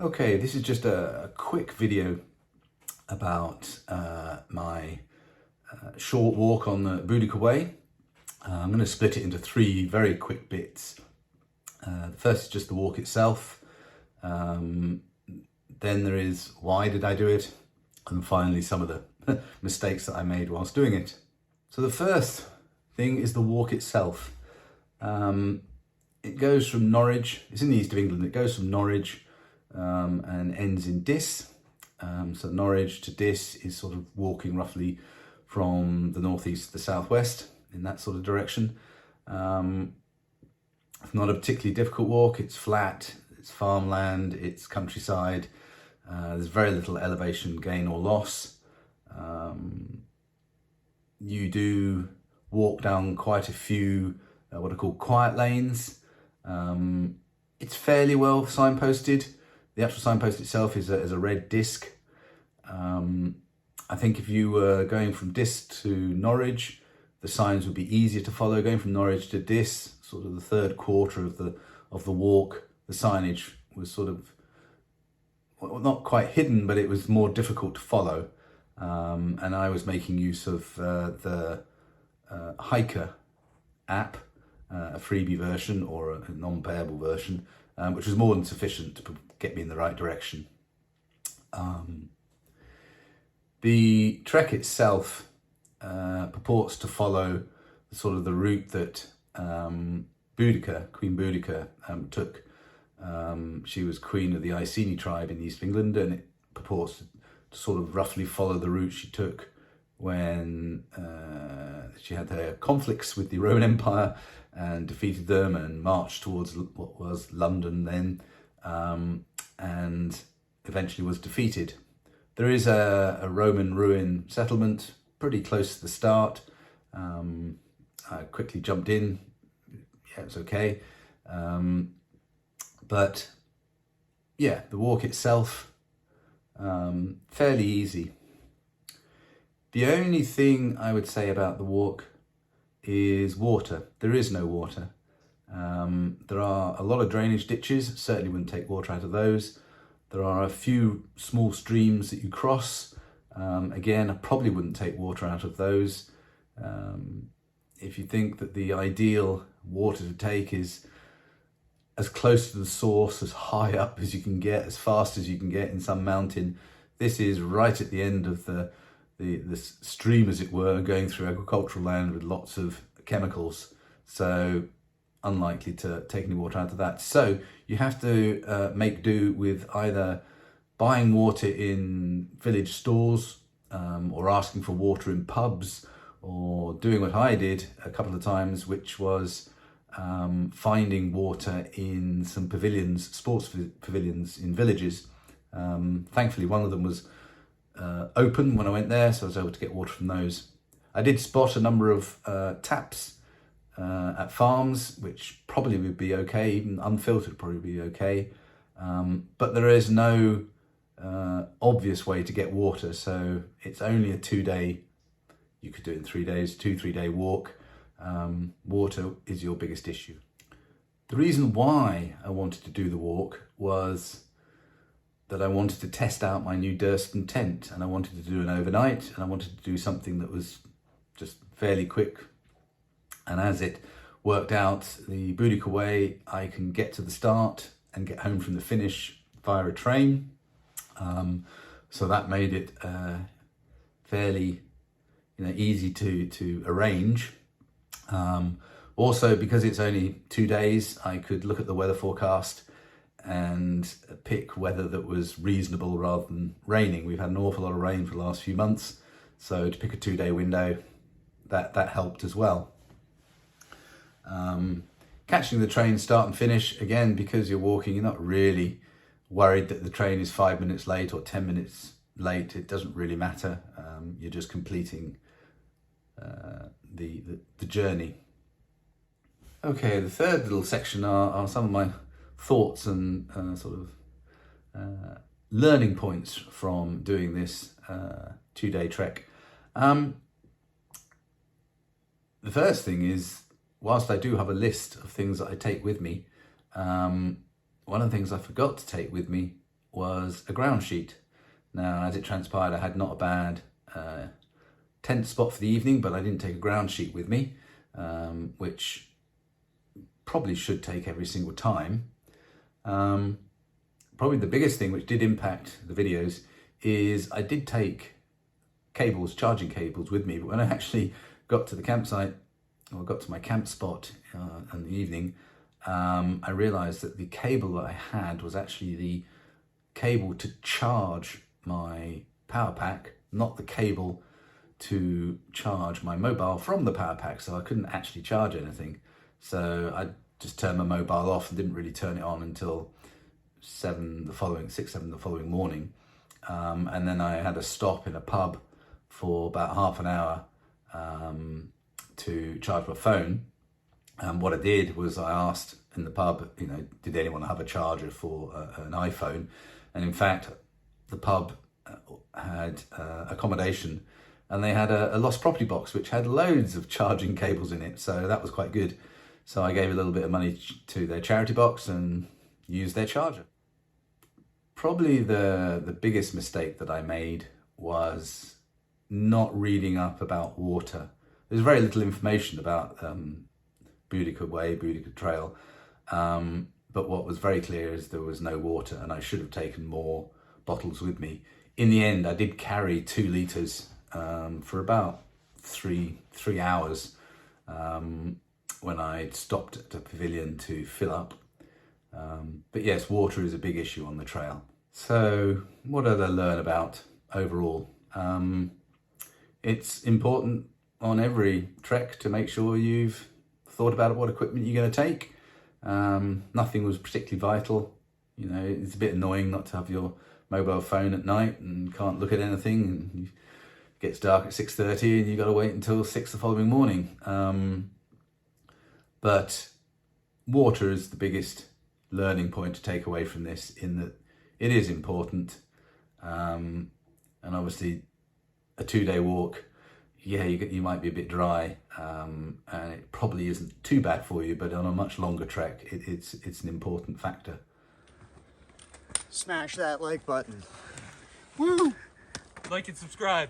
Okay, this is just a quick video about my short walk on the Boudicca Way. I'm going to split it into three very quick bits. The first is just the walk itself. Then there is why did I do it? And finally some of the mistakes that I made whilst doing it. So the first thing is the walk itself. It goes from Norwich, it's in the east of England, it goes from Norwich and ends in Diss. So Norwich to Diss is sort of walking roughly from the northeast to the southwest in that sort of direction. It's not a particularly difficult walk, it's flat, it's farmland, it's countryside, there's very little elevation gain or loss. You do walk down quite a few what are called quiet lanes. It's fairly well signposted. The actual signpost itself is a red disc. I think if you were going from Diss to Norwich, the signs would be easier to follow. Going from Norwich to Diss, sort of the third quarter of the walk, the signage was sort of, well, not quite hidden, but it was more difficult to follow. And I was making use of the Hiker app, a freebie version or a non-payable version, which was more than sufficient to get me in the right direction. The trek itself purports to follow sort of the route that Queen Boudicca took. She was queen of the Iceni tribe in the east of England, and it purports to sort of roughly follow the route she took when she had her conflicts with the Roman Empire and defeated them and marched towards what was London then, and eventually was defeated. There is a Roman ruin settlement pretty close to the start. I quickly jumped in, yeah, it's okay. But yeah, the walk itself, fairly easy. The only thing I would say about the walk is water. There is no water. There are a lot of drainage ditches, certainly wouldn't take water out of those. There are a few small streams that you cross. Again, I probably wouldn't take water out of those. If you think that the ideal water to take is as close to the source, as high up as you can get, as fast as you can get in some mountain, this is right at the end of the stream, as it were, going through agricultural land with lots of chemicals. So unlikely to take any water out of that. So you have to make do with either buying water in village stores, or asking for water in pubs, or doing what I did a couple of times, which was finding water in some pavilions, sports pavilions in villages. Thankfully, one of them was open when I went there, so I was able to get water from those. I did spot a number of taps at farms, which probably would be okay, even unfiltered probably be okay. But there is no obvious way to get water, so it's only a 2-day, you could do it in 3 days, 2-3 day walk. Water is your biggest issue. The reason why I wanted to do the walk was that I wanted to test out my new Durston tent, and I wanted to do an overnight, and I wanted to do something that was just fairly quick. And as it worked out, the Boudicca Way, I can get to the start and get home from the finish via a train. So that made it fairly, easy to arrange. Also, because it's only 2 days, I could look at the weather forecast and pick weather that was reasonable rather than raining. We've had an awful lot of rain for the last few months, so to pick a 2-day window, that helped as well. Catching the train start and finish, again, because you're walking, you're not really worried that the train is 5 minutes late or 10 minutes late. It doesn't really matter. You're just completing the journey. Okay, the third little section are some of my thoughts and sort of learning points from doing this 2-day trek. The first thing is, whilst I do have a list of things that I take with me, one of the things I forgot to take with me was a ground sheet. Now, as it transpired, I had not a bad tent spot for the evening, but I didn't take a ground sheet with me, which probably should take every single time. Probably the biggest thing which did impact the videos is I did take cables, charging cables with me, but when I actually got to the campsite, or got to my camp spot in the evening, I realized that the cable that I had was actually the cable to charge my power pack, not the cable to charge my mobile from the power pack, so I couldn't actually charge anything. So I just turned my mobile off and didn't really turn it on until 6, 7 the following morning. And then I had a stop in a pub for about half an hour to charge my phone. And what I did was I asked in the pub, did anyone have a charger for an iPhone? And in fact, the pub had accommodation, and they had a lost property box which had loads of charging cables in it, so that was quite good. So I gave a little bit of money to their charity box and used their charger. Probably the biggest mistake that I made was not reading up about water. There's very little information about Boudicca Way, Boudicca Trail, but what was very clear is there was no water, and I should have taken more bottles with me. In the end, I did carry 2 litres for about three hours when I stopped at the pavilion to fill up. But yes, water is a big issue on the trail. So what did I learn about overall? It's important on every trek to make sure you've thought about what equipment you're going to take. Nothing was particularly vital. It's a bit annoying not to have your mobile phone at night and can't look at anything, and it gets dark at 6:30 and you've got to wait until 6 the following morning. But water is the biggest learning point to take away from this, in that it is important. And obviously a 2-day walk, you might be a bit dry, and it probably isn't too bad for you, but on a much longer trek, it's an important factor. Smash that like button. Woo! Like and subscribe.